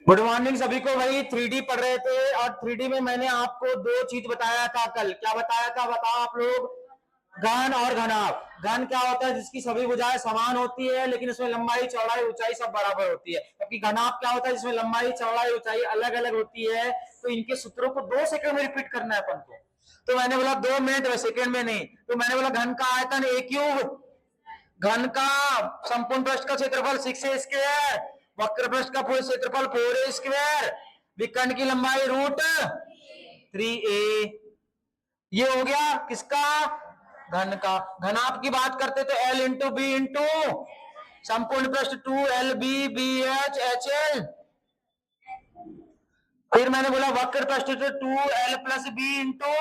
Good morning सभी को। भाई 3D पढ़ रहे थे और 3D में मैंने आपको दो चीज बताया था कल। क्या बताया था बताओ आप लोग? घन और घनाभ। घन क्या होता है? जिसकी सभी भुजाएं समान होती है लेकिन उसमें लंबाई चौड़ाई ऊंचाई सब बराबर होती है। जबकि घनाभ क्या होता है? जिसमें लंबाई चौड़ाई ऊंचाई अलग अलग होती है। तो इनके सूत्रों को 2 सेकंड में रिपीट करना है अपन को। तो मैंने बोला 2 मिनट में, सेकंड में नहीं। तो मैंने बोला घन का आयतन a क्यूब, घन का संपूर्ण पृष्ठ का क्षेत्रफल 6a स्क्वायर, वक्र पृष्ठ का पूर्ण क्षेत्रफल 4a स्क्वायर, विकर्ण की लंबाई √3a। ये हो गया किसका? घन का। घनाभ की बात करते तो L इंटू बी इंटू संपूर्ण पृष्ठ 2LB/BH/HL। फिर मैंने बोला वक्र पृष्ठ तो 2L+B इंटू,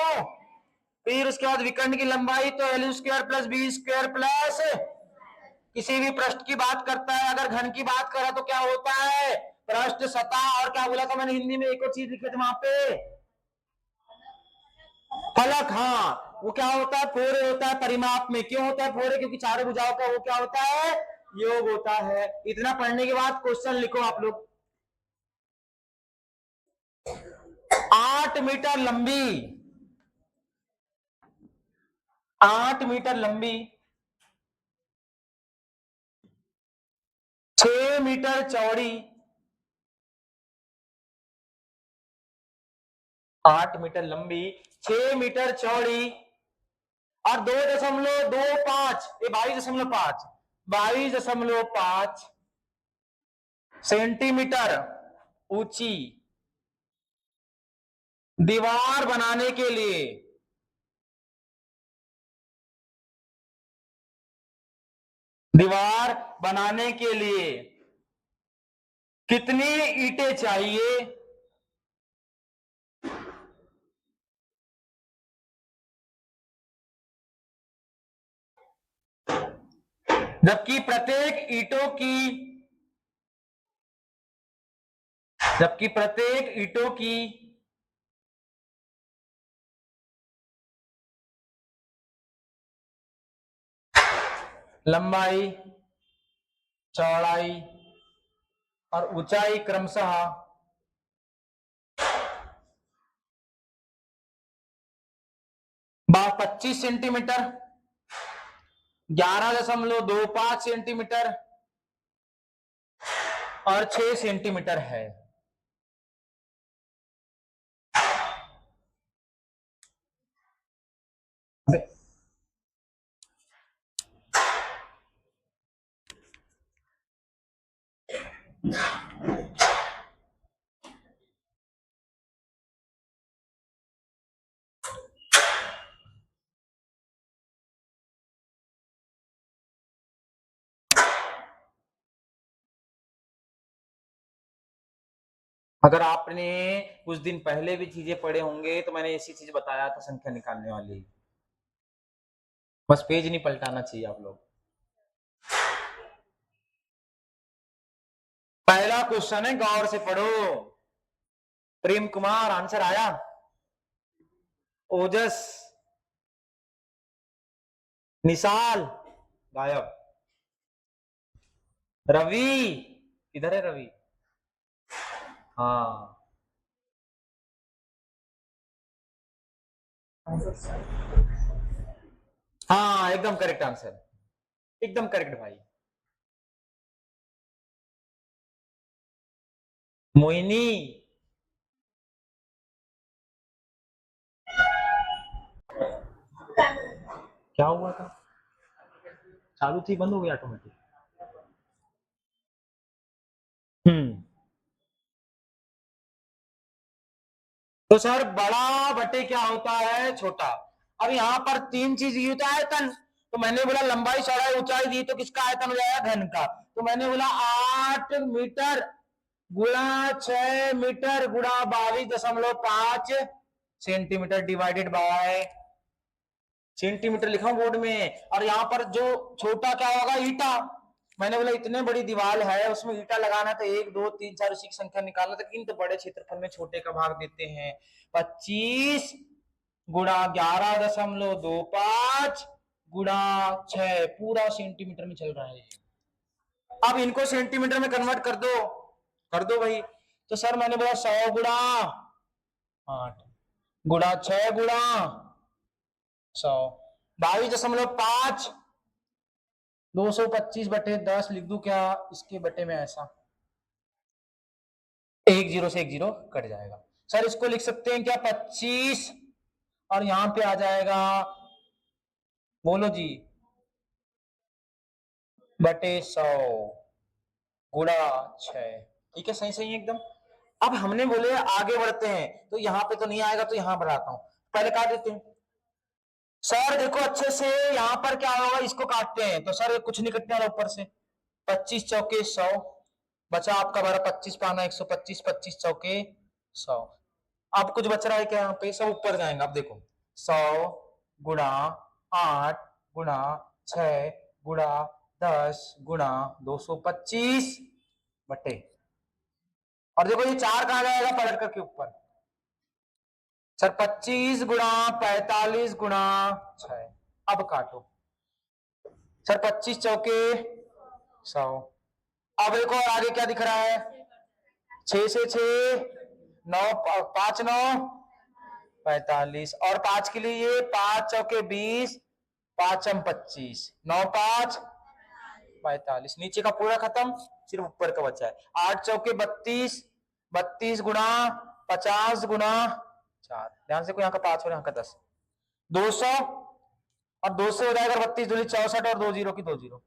फिर उसके बाद विकर्ण की लंबाई तो L² + B² किसी भी पृष्ठ की बात करता है। अगर घन की बात करा तो क्या होता है? पृष्ठ, सतह, और क्या बोला था मैंने हिंदी में? एक और चीज लिखे थे वहां पे, फलक। हाँ, वो क्या होता है? फोरे होता है परिमाप में। क्यों होता है फोरे? क्योंकि चारों भुजाओं का वो क्या होता है? योग होता है। इतना पढ़ने के बाद क्वेश्चन लिखो आप लोग। 8 मीटर लंबी, 8 मीटर लंबी, 6 मीटर चौड़ी, 8 मीटर लंबी, 6 मीटर चौड़ी और 2.25, ये 22.5, 22.5 सेंटीमीटर ऊंची दीवार बनाने के लिए कितनी ईंटें चाहिए? जबकि प्रत्येक ईंटों की लंबाई, चौड़ाई और ऊंचाई क्रमशः 25 सेंटीमीटर, 11.25 सेंटीमीटर और 6 सेंटीमीटर है। अगर आपने कुछ दिन पहले भी चीजें पढ़े होंगे तो मैंने ऐसी चीज बताया था संख्या निकालने वाली। बस पेज नहीं पलटाना चाहिए आप लोग। पहला क्वेश्चन है, गौर से पढ़ो। प्रेम कुमार आंसर आया? ओजस, निशाल गायब, रवि किधर है? रवि, हाँ। हाँ एकदम करेक्ट आंसर, एकदम करेक्ट भाई। मोहिनी, क्या हुआ था? चालू थी, बंद हो गया ऑटोमेटिक। तो सर बड़ा बटे क्या होता है? छोटा। अब यहाँ पर 3 चीज ये होता है आयतन। तो मैंने बोला लंबाई चौड़ाई ऊंचाई दी तो किसका आयतन हो जाएगा? घन का। तो मैंने बोला 8 मीटर गुणा 6 मीटर गुणा 22.5 सेंटीमीटर डिवाइडेड बाय सेंटीमीटर लिखा बोर्ड में। और यहाँ पर जो छोटा क्या होगा? ईटा। मैंने बोला इतने बड़ी दीवार है उसमें ईटा लगाना तो 1 2 3 4 उसी की संख्या निकालना था, किंतु बड़े क्षेत्रफल में छोटे का भाग देते हैं। 25 गुणा 11.25 गुणा 6 पूरा सेंटीमीटर में चल रहा है। अब इनको सेंटीमीटर में कन्वर्ट कर दो भाई। तो सर मैंने बोला 100 गुणा 8 गुणा 6 गुणा 100 22.5 225/10 लिख दू क्या इसके बटे में ऐसा, एक जीरो से एक जीरो कट जाएगा। सर इसको लिख सकते हैं क्या 25 और यहां पे आ जाएगा, बोलो जी, बटे 100 गुणा 6। ठीक है, सही सही एकदम। अब हमने बोले आगे बढ़ते हैं, तो यहां पे तो नहीं आएगा तो यहां बढ़ाता हूं, पहले काट देते हैं। सर देखो अच्छे से, यहां पर क्या होगा, इसको काटते हैं तो सर कुछ नहीं कटने वाला ऊपर से, 25 चौके 100 बचा आपका 12, 25 पाना 125, 25 चौके 100। अब कुछ बच रहा है क्या, यहाँ पे सब ऊपर जाएंगे। अब देखो 100 गुणा 8 गुणा 6 गुणा 10 गुणा 225 बटे, और देखो ये 4 कहां जाएगा, पलट करके ऊपर। सर 25 गुणा 45 गुणा 6, अब काटो सर, 25 चौके 100। अब एक और आगे क्या दिख रहा है, 6 से 6 9 5 9 45, और 5 के लिए ये 5 चौके 20 5 25 9 5 45, नीचे का पूरा खत्म, सिर्फ ऊपर का बचा है। 8 चौके 32 32 गुणा 50 गुणा 4, ध्यान से, कोई यहाँ का 5 और यहाँ का 10, 200, और 200 हो जाएगा 32 दूनी 64 और 2 जीरो की 2 जीरो।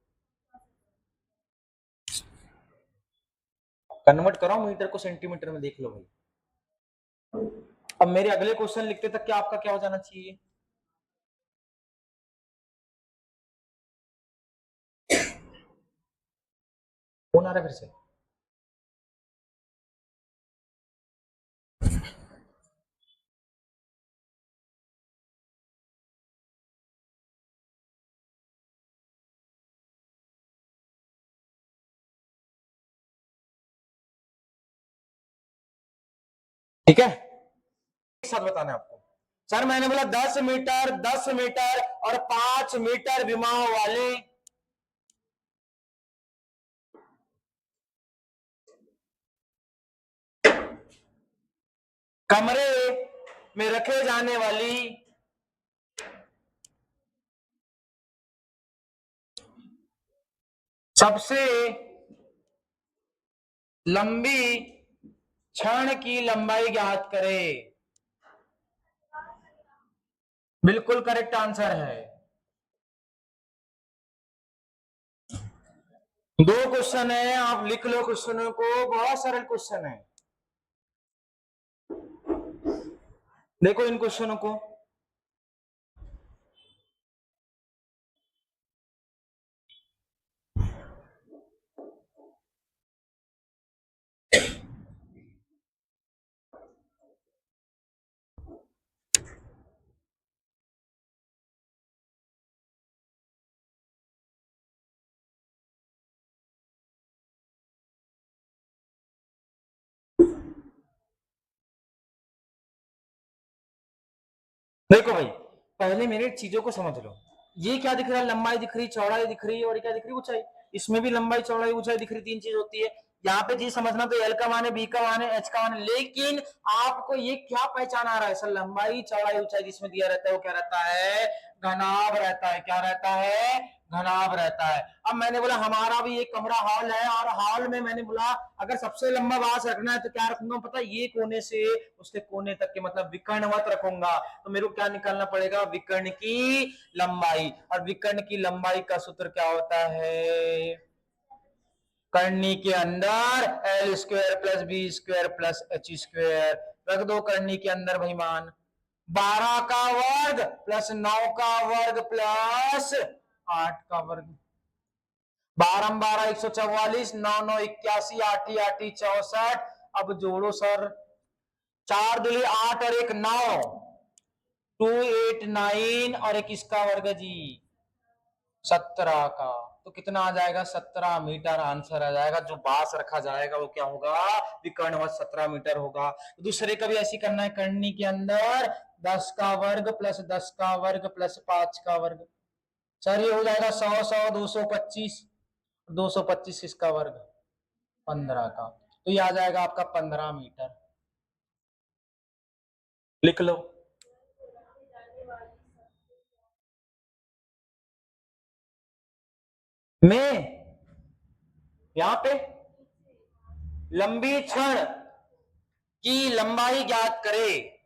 कन्वर्ट करो मीटर को सेंटीमीटर में, देख लो भाई। अब मेरे अगले क्वेश्चन लिखते तक क्या आपका क्या हो जाना चाहिए, कौन आ रहा है फिर से। ठीक है, एक साथ बताना है आपको। सर मैंने बोला 10 मीटर 10 मीटर और 5 मीटर विमाओं वाले कमरे में रखे जाने वाली सबसे लंबी क्षण की लंबाई ज्ञात करें। बिल्कुल करेक्ट आंसर है। दो क्वेश्चन है, आप लिख लो क्वेश्चनों को, बहुत सरल क्वेश्चन है। देखो इन क्वेश्चनों को, देखो भाई, पहले मेरे चीजों को समझ लो। ये क्या दिख रहा है, लंबाई दिख रही, चौड़ाई दिख रही, और क्या दिख रही, ऊंचाई। इसमें भी लंबाई चौड़ाई ऊंचाई दिख रही, तीन चीज होती है। यहाँ पे चीज समझना, तो एल का मान है, बी का मान है, एच का मान है, लेकिन आपको ये क्या पहचान आ रहा है, सर लंबाई चौड़ाई ऊंचाई जिसमें दिया रहता है वो क्या रहता है, घनाभ रहता है। क्या रहता है, घनाभ रहता है। अब मैंने बोला हमारा भी एक कमरा हॉल है, और हॉल में मैंने बोला अगर सबसे लंबा बांस रखना है तो क्या रखूंगा पता, ये कोने से उसके कोने तक के, मतलब विकर्णवत रखूंगा। तो मेरे को क्या निकालना पड़ेगा, विकर्ण की लंबाई, और विकर्ण की लंबाई का सूत्र क्या होता है, कर्णी के अंदर L square plus B square plus H square रख दो, कर्णी के अंदर भाई मान 12 का वर्ग प्लस 9 का वर्ग प्लस 8 का वर्ग, 12 12 144, 9 9 81, 8 8 64। अब जोड़ो सर, 4 दूली 8 और 1 9, 2 8 9 और एक इसका वर्ग जी 17 का, तो कितना आ जाएगा, 17 मीटर आंसर आ जाएगा। जो बांस रखा जाएगा वो क्या होगा, विकर्णवत 17 मीटर होगा। दूसरे का भी ऐसी करना है, कर्णी के अंदर 10 का वर्ग प्लस 10 का वर्ग प्लस 5 का वर्ग, सर ये हो जाएगा 100 100 225, 225 इसका वर्ग 15 का। तो ये आ जाएगा आपका 15 मीटर। लिख लो। में यहां पे लंबी छड़ की लंबाई ज्ञात करे।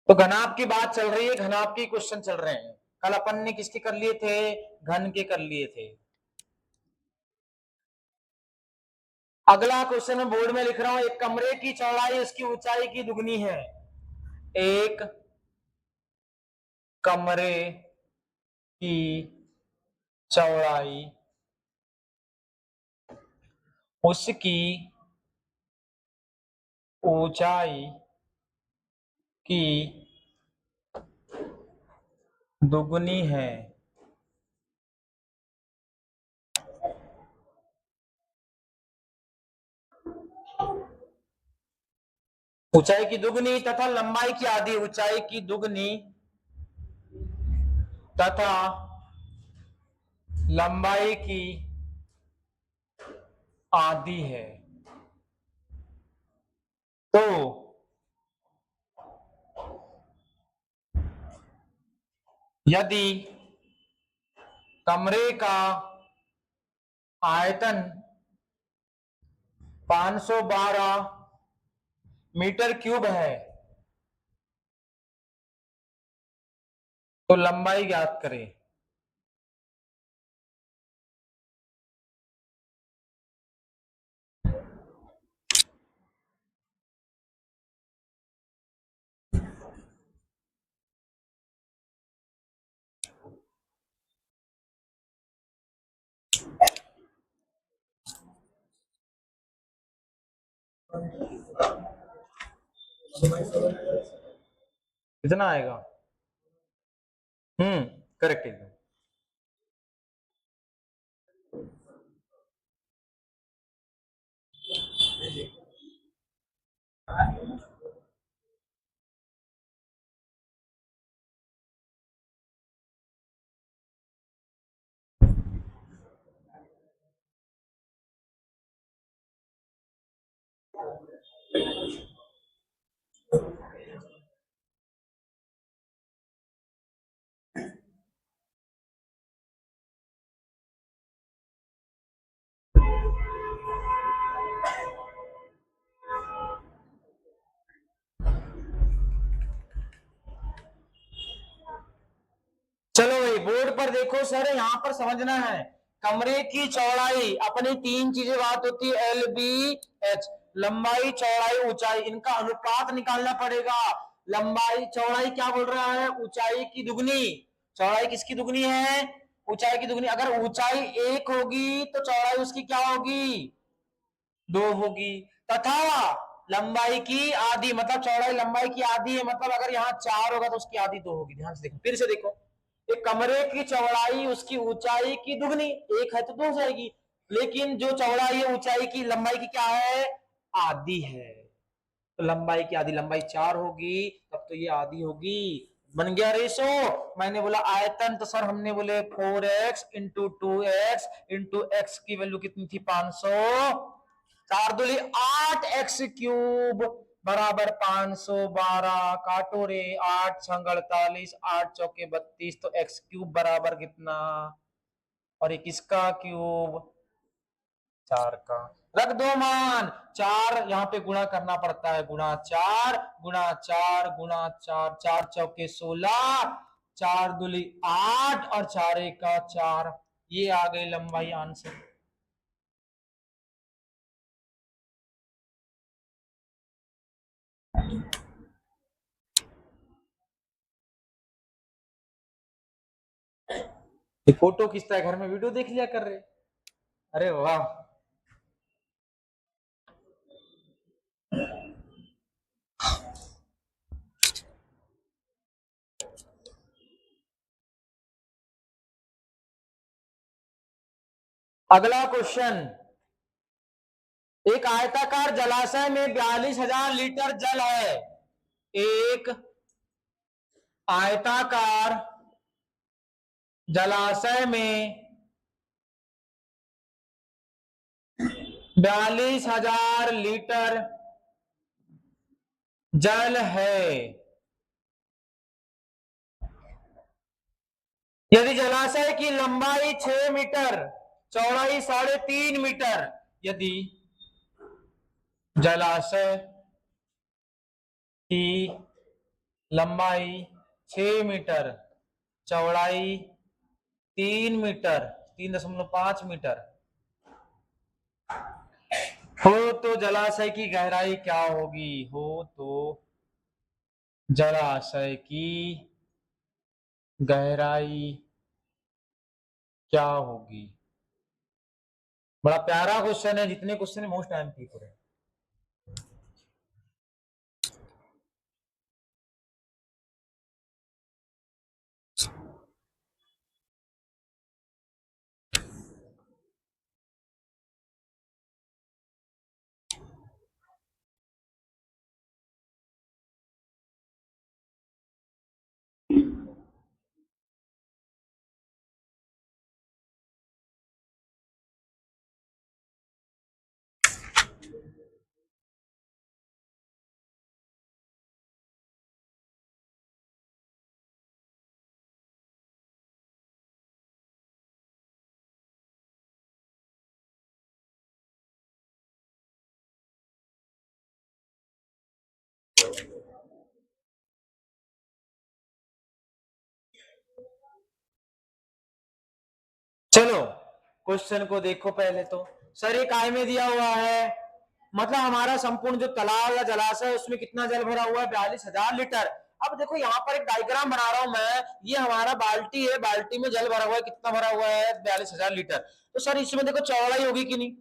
तो घनाभ की बात चल रही है, घनाभ की क्वेश्चन चल रहे हैं। कल अपन ने किसके कर लिए थे? घन के कर लिए थे। अगला क्वेश्चन मैं बोर्ड में लिख रहा हूं, एक कमरे की चौड़ाई उसकी ऊंचाई की दुगनी है। एक कमरे की चौड़ाई उसकी ऊंचाई की दुगनी है। ऊंचाई की दुगनी तथा लंबाई की आधी, ऊंचाई की दुगनी तथा लंबाई की आधी है। तो यदि कमरे का आयतन 512 मीटर क्यूब है तो लंबाई ज्ञात करें। कितना आएगा? करेक्ट एकदम। चलो भाई बोर्ड पर देखो सर, यहां पर समझना है। कमरे की चौड़ाई, अपनी तीन चीजें बात होती है, एल बी एच, लंबाई चौड़ाई ऊंचाई, इनका अनुपात निकालना पड़ेगा। लंबाई चौड़ाई क्या बोल रहा है? ऊंचाई की दुगनी। चौड़ाई किसकी दुगनी है? ऊंचाई की दुगनी। अगर ऊंचाई 1 होगी तो चौड़ाई उसकी क्या होगी? 2 होगी। तथा लंबाई की आधी, मतलब चौड़ाई लंबाई की आधी है, मतलब अगर यहाँ 4 होगा तो उसकी आधी 2 होगी। ध्यान से देखो, फिर से देखो, एक कमरे की चौड़ाई उसकी ऊंचाई की दुगनी, 1 है तो 2 हो जाएगी, लेकिन जो चौड़ाई है ऊंचाई की लंबाई की क्या है? आधी है। तो लंबाई की आधी, लंबाई 4 होगी तब तो ये आधी होगी। बन गया रेशो। मैंने बोला आयतन, तो सर हमने बोले 4x into 2x into x की वैल्यू कितनी थी? 500। 4 दूली 8x क्यूब बराबर 512। काटो रे, 8 छंग 48, 8 चौके 32, तो x क्यूब बराबर कितना? और एक इसका क्यूब 4 का। रख दो मान, 4 यहाँ पे गुणा करना पड़ता है, गुणा 4 गुणा 4 गुणा 4, 4 चौके 16, 4 दूली 8 और 4 का 4। ये आ गई लंबाई आंसर। फोटो खींचता है घर में, वीडियो देख लिया कर रहे। अरे वाह। अगला क्वेश्चन, एक आयताकार जलाशय में 42,000 लीटर जल है। एक आयताकार जलाशय में 42,000 लीटर जल है। यदि जलाशय की लंबाई 6 मीटर, चौड़ाई 3.5 मीटर, यदि जलाशय की लंबाई 6 मीटर, चौड़ाई 3 मीटर, 3.5 मीटर हो तो जलाशय की गहराई क्या होगी? हो तो जलाशय की गहराई क्या होगी? बड़ा प्यारा क्वेश्चन है, जितने क्वेश्चन है मोस्ट टाइम की हो रहे हैं। चलो क्वेश्चन को देखो पहले तो। सर ये काय में दिया हुआ है, मतलब हमारा संपूर्ण जो तालाब या जलाशय है उसमें कितना जल भरा हुआ है? 42,000 लीटर। अब देखो यहाँ पर एक डायग्राम बना रहा हूं मैं, ये हमारा बाल्टी है, बाल्टी में जल भरा हुआ है, कितना भरा हुआ है? 42,000 लीटर। तो सर इसमें देखो चौड़ाई होगी कि नहीं,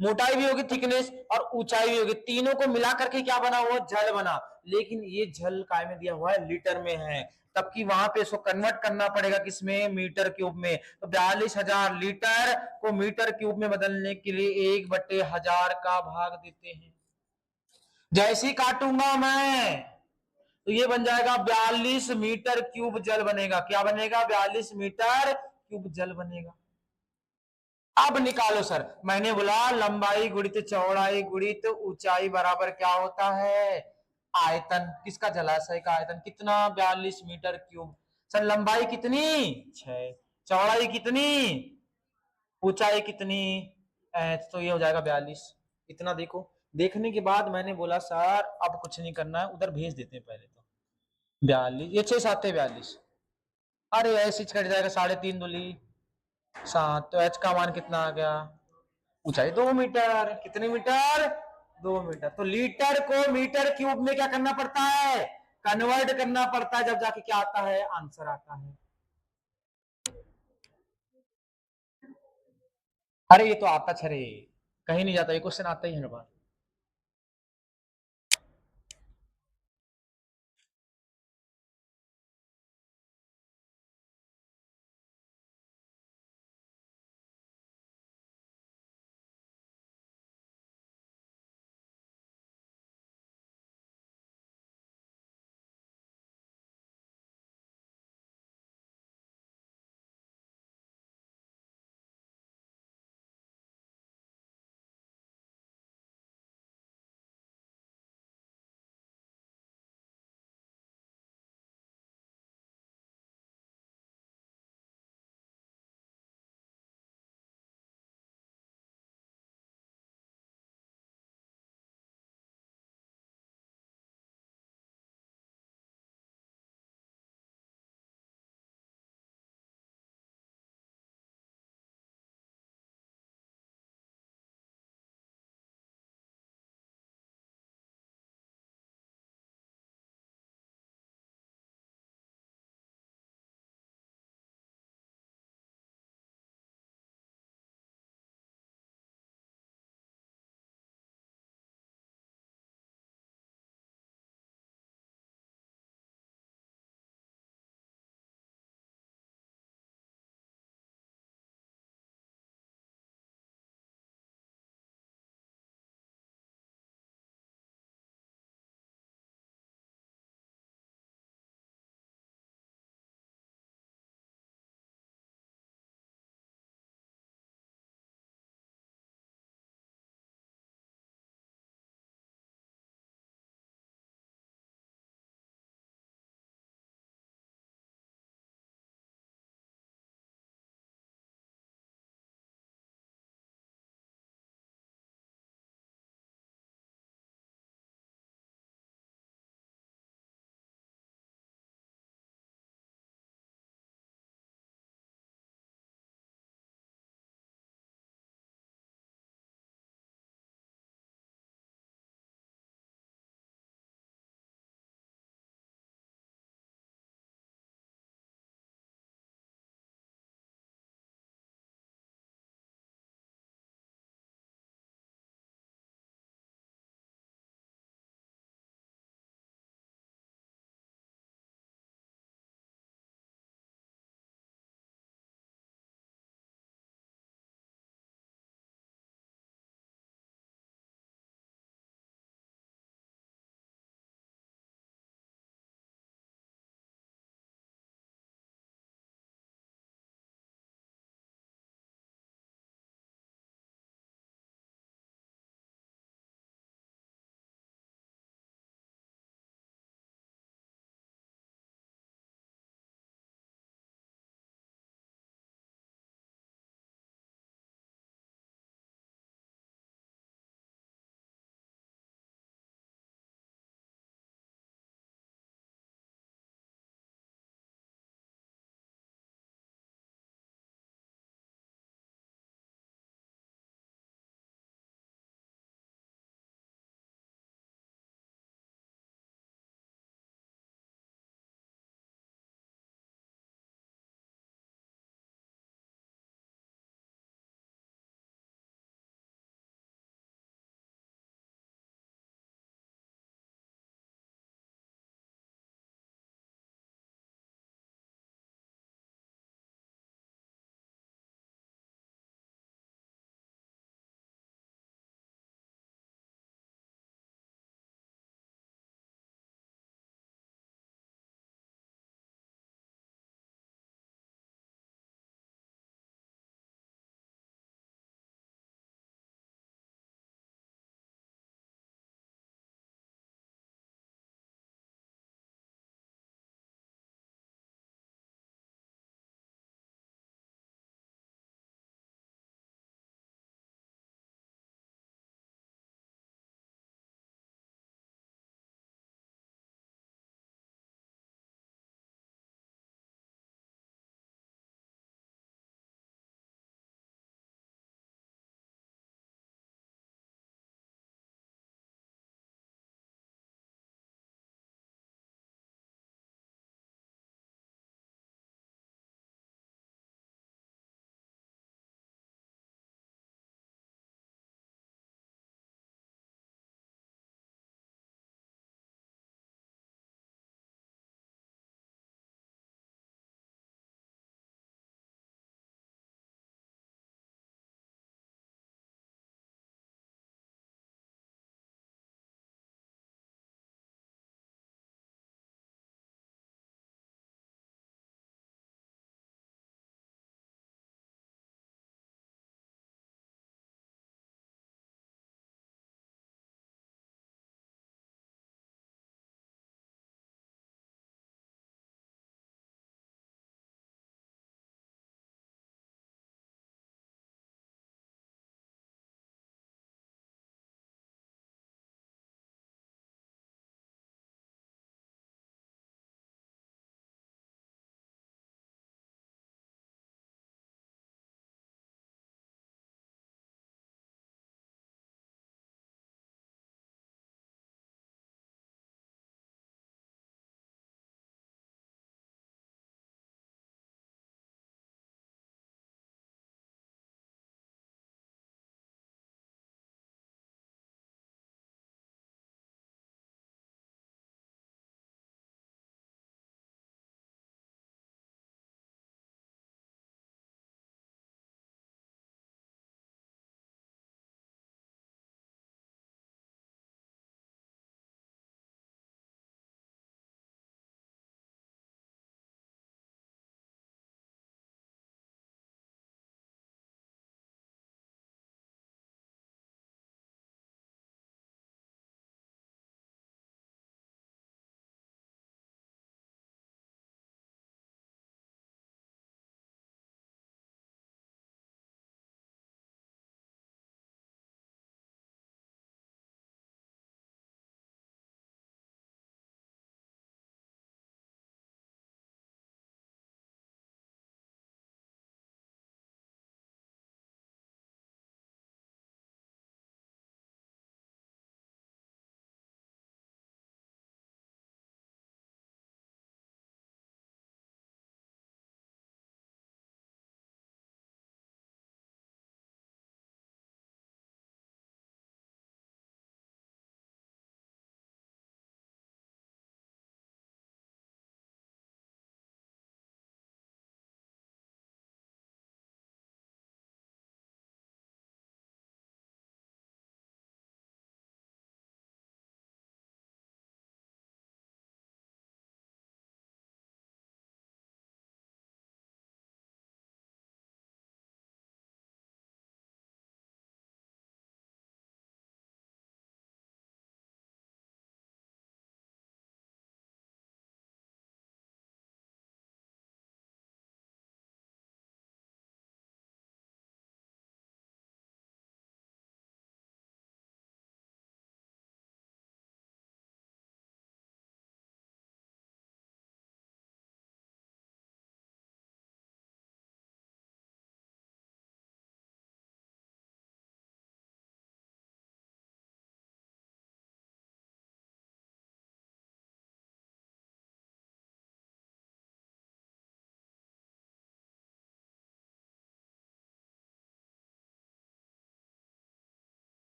मोटाई भी होगी, थिकनेस, और ऊंचाई भी होगी, तीनों को मिला करके क्या बना हुआ? जल बना। लेकिन ये जल काय में दिया हुआ है? लीटर में है, तब कि वहां पे इसको कन्वर्ट करना पड़ेगा किसमें? मीटर क्यूब में। तो 42,000 लीटर को मीटर क्यूब में बदलने के लिए 1/1000 का भाग देते हैं। जैसे ही काटूंगा मैं तो ये बन जाएगा 42 मीटर क्यूब जल बनेगा। क्या बनेगा? 42 मीटर क्यूब जल बनेगा। अब निकालो सर, मैंने बोला लंबाई गुणित चौड़ाई गुणित ऊंचाई बराबर क्या होता है? आयतन। किसका? जलाशय का आयतन। कितना? 42 मीटर क्यूब। सर लंबाई कितनी? 6। चौड़ाई कितनी? ऊंचाई कितनी? तो ये हो जाएगा 42। इतना देखो। देखने के बाद मैंने बोला सर अब कुछ नहीं करना है, उधर भेज देते हैं पहले तो। 42, ये 6 7 42। अरे ऐसे कट जाएगा, 3.5 दूली 7। तो एच का मान कितना आ गया? ऊंचाई 2 मीटर। कितने मीटर? 2 मीटर। तो लीटर को मीटर क्यूब में क्या करना पड़ता है? कन्वर्ट करना पड़ता है, जब जाके क्या आता है? आंसर आता है। अरे ये तो आता छरे, कहीं नहीं जाता, ये क्वेश्चन आता ही है हर बार।